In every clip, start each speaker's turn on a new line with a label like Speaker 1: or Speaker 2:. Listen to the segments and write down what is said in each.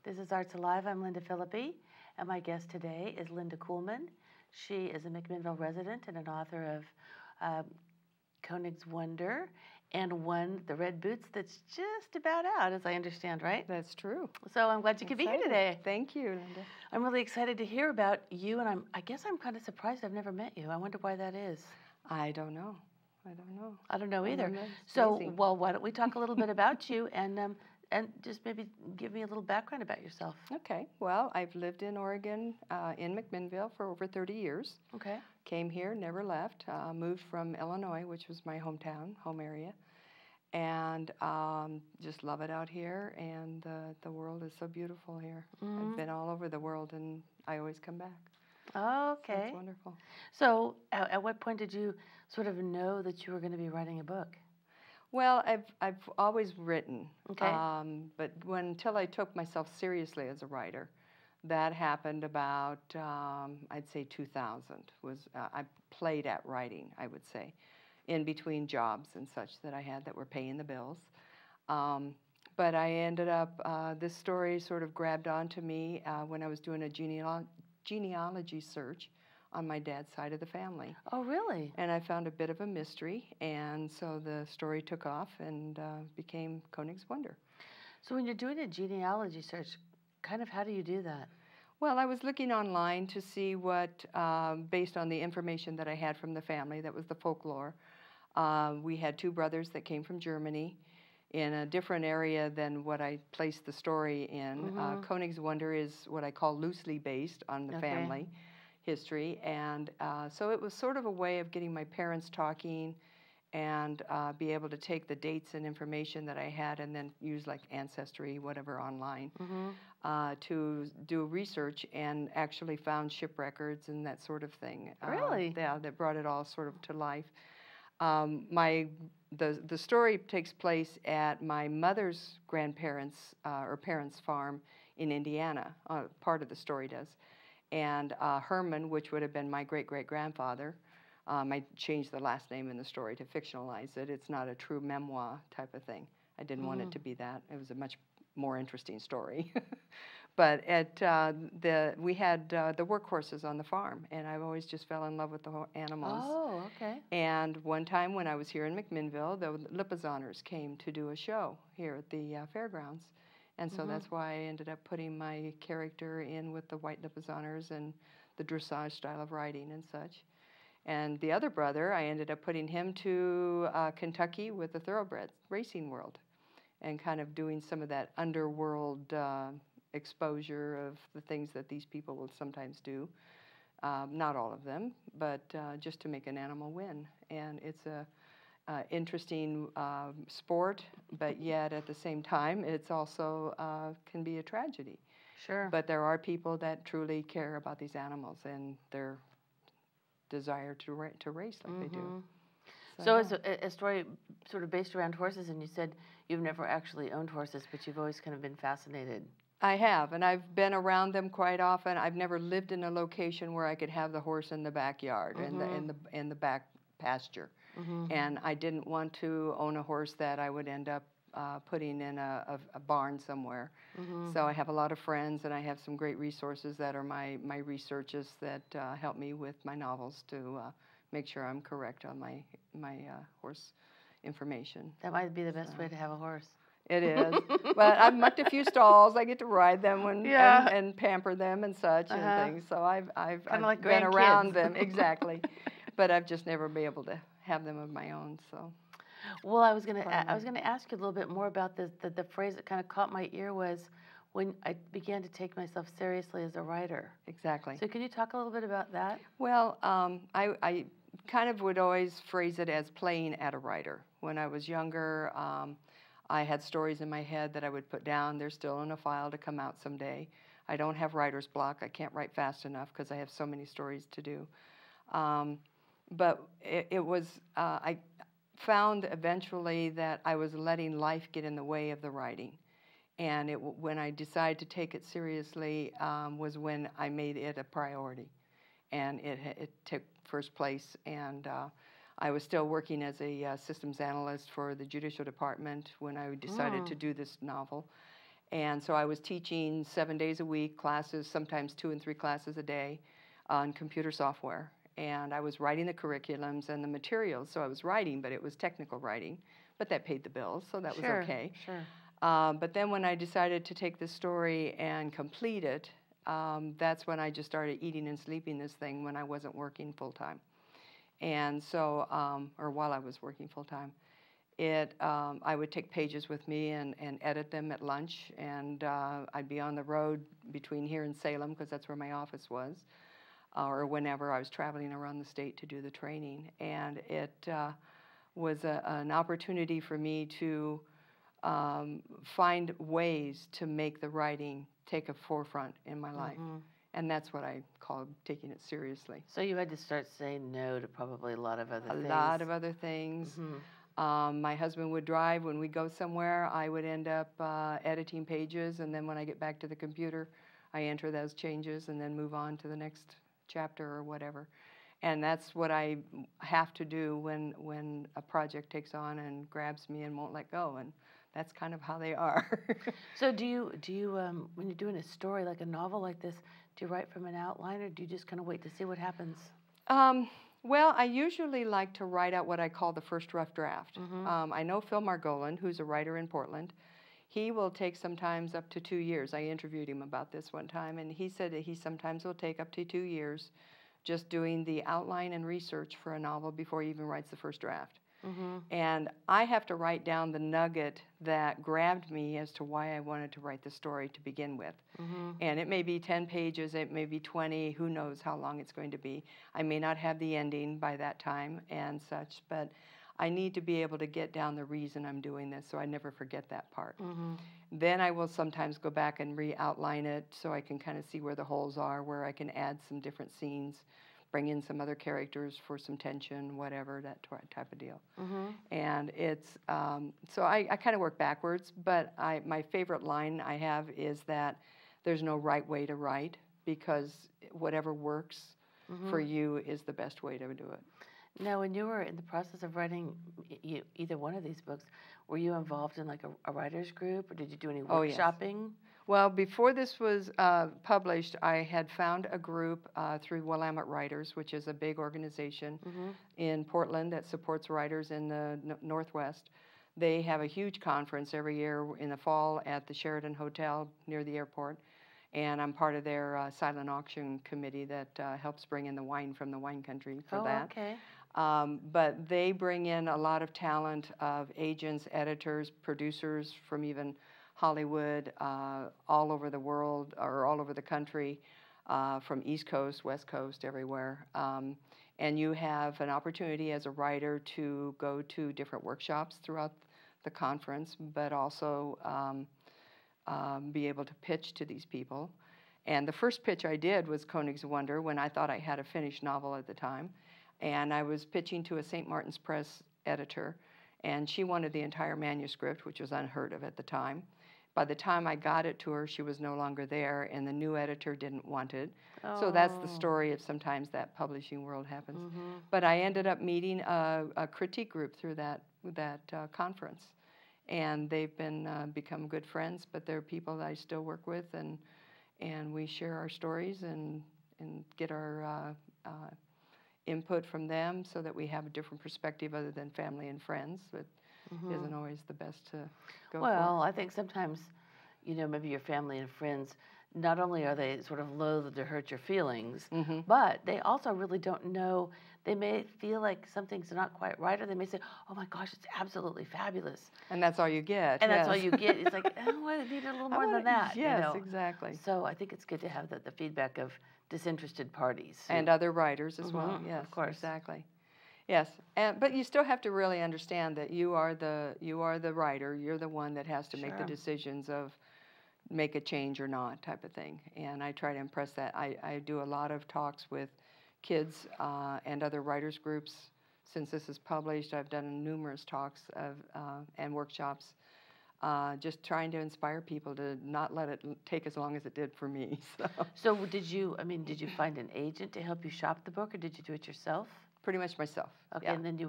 Speaker 1: This is Arts Alive. I'm Linda Philippi, and my guest today is Linda Kuhlman. She is a McMinnville resident and an author of Koenig's Wonder and one, The Red Boots, that's just about out, as I understand, right?
Speaker 2: That's true.
Speaker 1: So I'm glad you could be here today.
Speaker 2: Thank you, Linda.
Speaker 1: I'm really excited to hear about you, and I guess I'm kind of surprised I've never met you. I wonder why that is.
Speaker 2: I don't know. I don't know.
Speaker 1: I don't know either.
Speaker 2: That's
Speaker 1: So,
Speaker 2: amazing.
Speaker 1: well, why don't we talk a little bit about you and just maybe give me a little background about yourself.
Speaker 2: Okay. Well, I've lived in Oregon, in McMinnville, for over 30 years.
Speaker 1: Okay.
Speaker 2: Came here, never left. Moved from Illinois, which was my hometown, home area. And just love it out here. And the world is so beautiful here. I've been all over the world, and I always come back.
Speaker 1: Okay.
Speaker 2: So it's wonderful.
Speaker 1: So at what point did you sort of know that you were going to be writing a book?
Speaker 2: Well, I've always written,
Speaker 1: Okay.
Speaker 2: but until I took myself seriously as a writer, that happened about I'd say 2000. I played at writing, I would say, in between jobs and such that I had that were paying the bills. But I ended up this story sort of grabbed onto me when I was doing a genealogy search on my dad's side of the family.
Speaker 1: Oh, really?
Speaker 2: And I found a bit of a mystery, and so the story took off and became Koenig's Wonder.
Speaker 1: So when you're doing a genealogy search, kind of how do you do that?
Speaker 2: Well, I was looking online to see what, based on the information that I had from the family, that was the folklore. We had two brothers that came from Germany in a different area than what I placed the story in. Koenig's Wonder is what I call loosely based on the family history, and so it was sort of a way of getting my parents talking and be able to take the dates and information that I had and then use like Ancestry, whatever, online to do research, and actually found ship records and that sort of thing.
Speaker 1: Really?
Speaker 2: Yeah, that brought it all sort of to life. The story takes place at my mother's grandparents' or parents' farm in Indiana. Part of the story does. And Herman, which would have been my great-great-grandfather, I changed the last name in the story to fictionalize it. It's not a true memoir type of thing. I didn't want it to be that. It was a much more interesting story. But we had the workhorses on the farm, and I've always just fell in love with the animals.
Speaker 1: Oh, okay.
Speaker 2: And one time when I was here in McMinnville, the Lipizzaners came to do a show here at the fairgrounds. And so that's why I ended up putting my character in with the white Lipizzaners and the dressage style of riding and such. And the other brother, I ended up putting him to Kentucky with the thoroughbred racing world and kind of doing some of that underworld exposure of the things that these people will sometimes do. Not all of them, but just to make an animal win. And it's a interesting sport, but yet at the same time, it's also can be a tragedy.
Speaker 1: Sure.
Speaker 2: But there are people that truly care about these animals and their desire to race like they do.
Speaker 1: So it's a story sort of based around horses, and you said you've never actually owned horses, but you've always kind of been fascinated.
Speaker 2: I have, and I've been around them quite often. I've never lived in a location where I could have the horse in the backyard in the back pasture. And I didn't want to own a horse that I would end up putting in a barn somewhere. So I have a lot of friends, and I have some great resources that are my researches that help me with my novels to make sure I'm correct on my horse information.
Speaker 1: That might be the best way to have a horse.
Speaker 2: It is. But I've mucked a few stalls. I get to ride them and pamper them and such and things. So I've
Speaker 1: like
Speaker 2: been around
Speaker 1: grandkids.
Speaker 2: them, exactly. But I've just never been able to have them of my own. So.
Speaker 1: Well, I was gonna ask you a little bit more about this. The phrase that kind of caught my ear was when I began to take myself seriously as a writer.
Speaker 2: Exactly.
Speaker 1: So can you talk a little bit about that?
Speaker 2: Well, I kind of would always phrase it as playing at a writer. When I was younger, I had stories in my head that I would put down. They're still in a file to come out someday. I don't have writer's block. I can't write fast enough because I have so many stories to do. But it was, I found eventually that I was letting life get in the way of the writing. And when I decided to take it seriously was when I made it a priority. And it took first place. And I was still working as a systems analyst for the Judicial Department when I decided to do this novel. And so I was teaching 7 days a week, classes, sometimes 2 and 3 classes a day on computer software. And I was writing the curriculums and the materials. So I was writing, but it was technical writing. But that paid the bills, so that was okay.
Speaker 1: Sure.
Speaker 2: But then when I decided to take this story and complete it, that's when I just started eating and sleeping this thing when I wasn't working full-time. And so, or while I was working full-time. I would take pages with me and edit them at lunch, and I'd be on the road between here and Salem, because that's where my office was, or whenever I was traveling around the state to do the training. And it was an opportunity for me to find ways to make the writing take a forefront in my life. And that's what I call taking it seriously.
Speaker 1: So you had to start saying no to probably a lot of other things.
Speaker 2: A lot of other things. My husband would drive. When we go somewhere, I would end up editing pages, and then when I get back to the computer, I enter those changes and then move on to the next chapter or whatever. And that's what I have to do when a project takes on and grabs me and won't let go, and that's kind of how they are.
Speaker 1: So do you when you're doing a story like a novel like this, do you write from an outline, or do you just kind of wait to see what happens?
Speaker 2: Well, I usually like to write out what I call the first rough draft. I know Phil Margolin, who's a writer in Portland. He will take sometimes up to 2 years. I interviewed him about this one time, and he said that he sometimes will take up to 2 years just doing the outline and research for a novel before he even writes the first draft. And I have to write down the nugget that grabbed me as to why I wanted to write the story to begin with. And it may be 10 pages, it may be 20, who knows how long it's going to be. I may not have the ending by that time and such, but I need to be able to get down the reason I'm doing this so I never forget that part. Then I will sometimes go back and re-outline it so I can kind of see where the holes are, where I can add some different scenes, bring in some other characters for some tension, whatever, that type of deal. And it's, so I kind of work backwards, but my favorite line I have is that there's no right way to write, because whatever works for you is the best way to do it.
Speaker 1: Now, when you were in the process of writing either one of these books, were you involved in like a writer's group, or did you do any workshopping?
Speaker 2: Yes. Well, before this was published, I had found a group through Willamette Writers, which is a big organization in Portland that supports writers in the Northwest. They have a huge conference every year in the fall at the Sheraton Hotel near the airport, and I'm part of their silent auction committee that helps bring in the wine from the wine country for that.
Speaker 1: Okay.
Speaker 2: But they bring in a lot of talent of agents, editors, producers from even Hollywood, all over the world or all over the country, from East Coast, West Coast, everywhere. And you have an opportunity as a writer to go to different workshops throughout the conference, but also be able to pitch to these people. And the first pitch I did was Koenig's Wonder, when I thought I had a finished novel at the time. And I was pitching to a St. Martin's Press editor, and she wanted the entire manuscript, which was unheard of at the time. By the time I got it to her, she was no longer there, and the new editor didn't want it. So that's the story of sometimes that publishing world happens. But I ended up meeting a critique group through that conference, and they've become good friends. But they're people that I still work with, and we share our stories and get our input from them, so that we have a different perspective other than family and friends. But isn't always the best to go for.
Speaker 1: Well, I think sometimes, maybe your family and friends, not only are they sort of loath to hurt your feelings, but they also really don't know. They may feel like something's not quite right, or they may say, oh my gosh, it's absolutely fabulous.
Speaker 2: And that's all you get.
Speaker 1: And that's all you get. It's like, oh, I need a little more than that.
Speaker 2: Yes, exactly.
Speaker 1: So I think it's good to have the feedback of disinterested parties.
Speaker 2: And other writers as well. Yes,
Speaker 1: of course.
Speaker 2: Exactly. Yes, but you still have to really understand that you are the writer. You're the one that has to make the decisions of make a change or not type of thing. And I try to impress that. I do a lot of talks with kids and other writers groups. Since this is published, I've done numerous talks and workshops, just trying to inspire people to not let it take as long as it did for me.
Speaker 1: So did you find an agent to help you shop the book, or did you do it yourself?
Speaker 2: Pretty much myself.
Speaker 1: Okay,
Speaker 2: yeah.
Speaker 1: And then you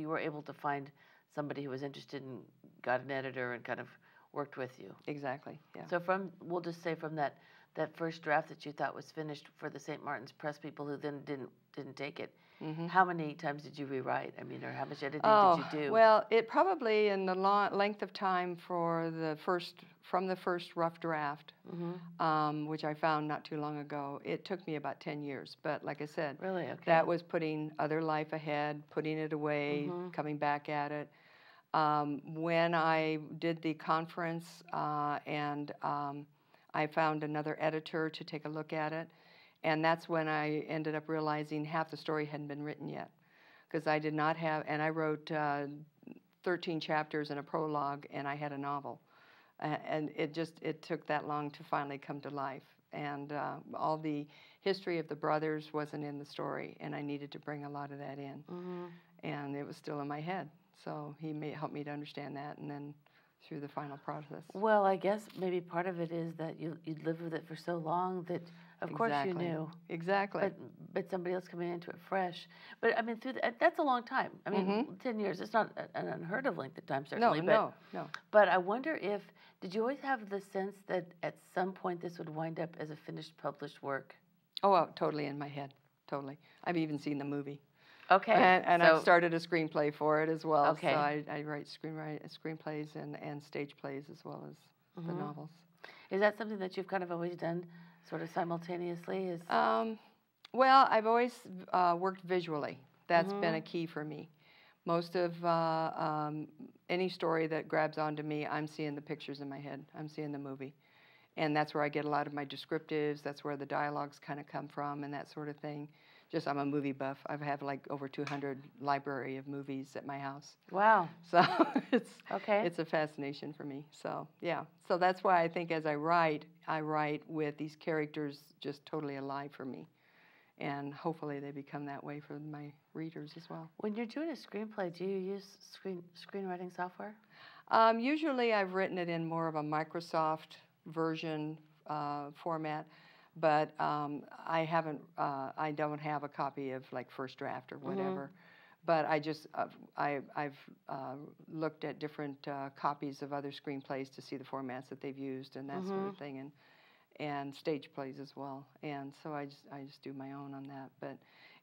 Speaker 1: were able to find somebody who was interested and got an editor and kind of worked with you.
Speaker 2: Exactly, yeah.
Speaker 1: So we'll just say from that first draft that you thought was finished for the St. Martin's Press people who then didn't take it, how many times did you rewrite? I mean, or how much editing did you do?
Speaker 2: Well, it probably in the length of time from the first rough draft, which I found not too long ago, it took me about 10 years. But like I said,
Speaker 1: really, okay.
Speaker 2: that was putting other life ahead, putting it away, coming back at it. When I did the conference and I found another editor to take a look at it, and that's when I ended up realizing half the story hadn't been written yet, because I did not have, and I wrote 13 chapters and a prologue, and I had a novel. And it took that long to finally come to life. And all the history of the brothers wasn't in the story, and I needed to bring a lot of that in. And it was still in my head. So he helped me to understand that, and then through the final process.
Speaker 1: Well, I guess maybe part of it is that you'd lived with it for so long that, of course, you knew.
Speaker 2: Exactly.
Speaker 1: But somebody else coming into it fresh. But I mean, that's a long time. I mean, 10 years. It's not an unheard of length of time, certainly.
Speaker 2: No.
Speaker 1: But I wonder did you always have the sense that at some point this would wind up as a finished, published work?
Speaker 2: Oh, totally in my head. Totally. I've even seen the movie.
Speaker 1: Okay.
Speaker 2: And I've started a screenplay for it as well.
Speaker 1: Okay.
Speaker 2: So I write screenplays and stage plays as well as the novels.
Speaker 1: Is that something that you've kind of always done sort of simultaneously?
Speaker 2: Well, I've always worked visually. That's been a key for me. Most of any story that grabs onto me, I'm seeing the pictures in my head. I'm seeing the movie. And that's where I get a lot of my descriptives. That's where the dialogues kind of come from and that sort of thing. I'm a movie buff. I have like over 200 library of movies at my house.
Speaker 1: Wow.
Speaker 2: So it's a fascination for me. So yeah. So that's why I think as I write with these characters just totally alive for me. And hopefully they become that way for my readers as well.
Speaker 1: When you're doing a screenplay, do you use screenwriting software?
Speaker 2: Usually I've written it in more of a Microsoft version format. But I don't have a copy of like first draft or whatever. But I've looked at different copies of other screenplays to see the formats that they've used and that sort of thing, and stage plays as well. And so I just do my own on that. But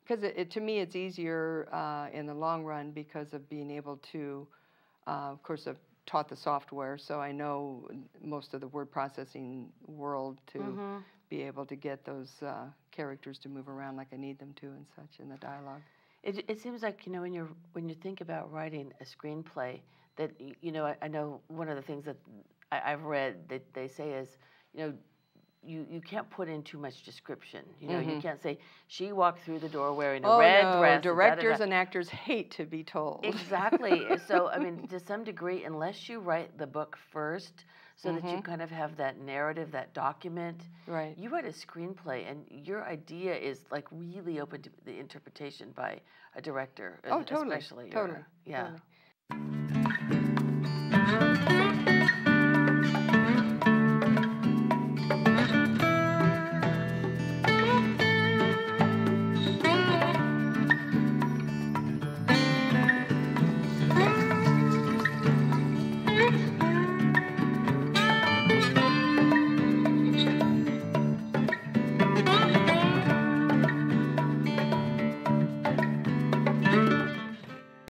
Speaker 2: because to me it's easier in the long run because of being able to, of course, I've taught the software, so I know most of the word processing world to be able to get those characters to move around like I need them to and such in the dialogue.
Speaker 1: It seems like, when you think about writing a screenplay, that, I know one of the things that I've read that they say is, you can't put in too much description. You can't say, she walked through the door wearing a red dress.
Speaker 2: Directors and actors hate to be told.
Speaker 1: Exactly. So, I mean, to some degree, unless you write the book first so that you kind of have that narrative, that document, you write a screenplay, and your idea is like really open to the interpretation by a director.
Speaker 2: Oh, totally.
Speaker 1: Especially.
Speaker 2: Totally.
Speaker 1: Yeah.
Speaker 2: Totally.